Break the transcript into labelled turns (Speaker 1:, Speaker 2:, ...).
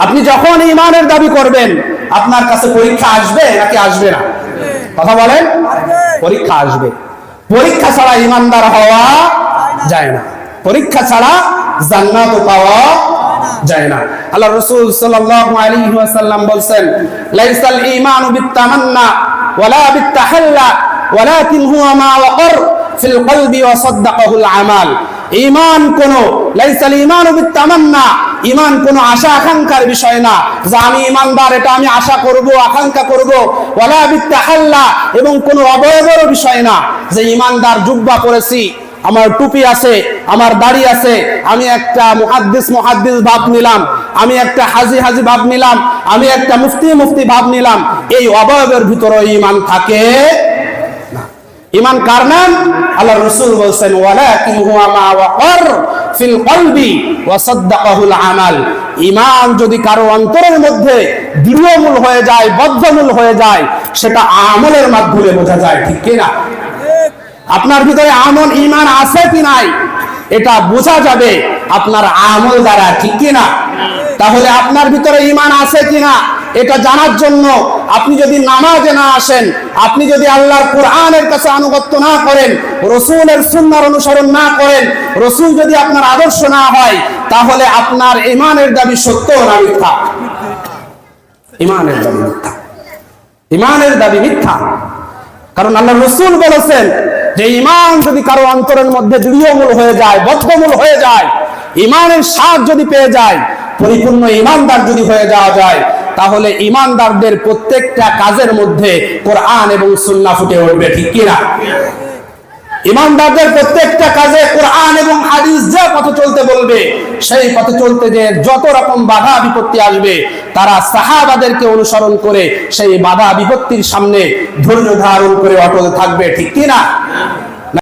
Speaker 1: আপনি যখন ঈমানের দাবি করবেন, আপনার কাছে পরীক্ষা আসবে নাকি আসবে না? কথা বলেন। পরীক্ষা আসবে। পরীক্ষা ছাড়া ঈমানদার হওয়া যায় না, পরীক্ষা ছাড়া জান্নাত পাওয়া যায় না। আল্লাহ রাসূল সাল্লাল্লাহু আলাইহি ওয়াসাল্লাম বলেন, লাইসাল ঈমানু বিত্তামান্না ওয়ালা বিত্তাহাল্লা ওয়ালাকিন হুয়া মা ওয়াকার ফিল কলবি ওয়া সাদ্দাকাহুল আমাল। ঈমান কোনো লাইসাল ঈমানু বিত্তামান্না, ঈমান কোনো আশা আকাঙ্ক্ষার বিষয় না যে আমি ঈমানদার এটা আমি আশা করব আকাঙ্ক্ষা করব। ওয়ালা বিত্তাহাল্লা, এবং কোনো অবয়বের বিষয় না যে ঈমানদার জুব্বা পরেছি, আমার টুপি আছে, আমার দাড়ি আছে, আমি একটা মুহাদ্দিস ভাব নিলাম, আমি একটা হাজি ভাব নিলাম, আমি একটা মুফতি ভাব নিলাম। এই অবয়বের ভিতরে ঈমান থাকে না। ঈমান কার নাম? আল্লাহ রাসূল বলেন, ওয়ালাকিন হুয়া মা ওয়াকার ফিল কলবি ওয়া সাদ্দাকাহুল আমাল। ঈমান যদি কারো অন্তরের মধ্যে দৃঢ়মূল হয়ে যায়, বদ্ধমূল হয়ে যায়, সেটা আমলের মাধ্যমে বোঝা যায়, ঠিক কি না? আপনার ভিতরে আমল ঈমান আছে কি নাই এটা বোঝা যাবে আপনার আমল দ্বারা, ঠিক কি না? তাহলে আপনার ভিতরে ঈমান আছে কিনা এটা জানার জন্য আপনি যদি নামাজে না আসেন, আপনি যদি আল্লাহর কোরআনের কাছে আনুগত্য না করেন, রাসূলের সুন্নাহর অনুসরণ না করেন, রাসূল যদি আপনার আদর্শ না হয়, তাহলে আপনার ঈমানের দাবি সত্য না মিথ্যা? ঈমানের দাবি মিথ্যা, ঈমানের দাবি মিথ্যা। কারণ আল্লাহ রাসূল বলেছেন যে ঈমান যদি কারো অন্তরের মধ্যে দৃঢ়মূল হয়ে যায়, বদ্ধমূল হয়ে যায়, ঈমানের স্বাদ যদি পেয়ে যায়, পরিপূর্ণ ঈমানদার যদি হয়ে যাওয়া যায়, তাহলে ঈমানদারদের প্রত্যেকটা কাজের মধ্যে কোরআন এবং সুন্নাহ ফুটে উঠবে, ঠিক কি না? ঈমানদারদের প্রত্যেকটা কাজে কোরআন এবং হাদিস যে পথে চলতে বলবে, সেই পথে চলতে যে যত রকম বাধা বিপত্তি আসবে, তারা সাহাবাদেরকে অনুসরণ করে সেই বাধা বিপত্তির সামনে ধৈর্য ধারণ করে অটল থাকবে, ঠিক কি না?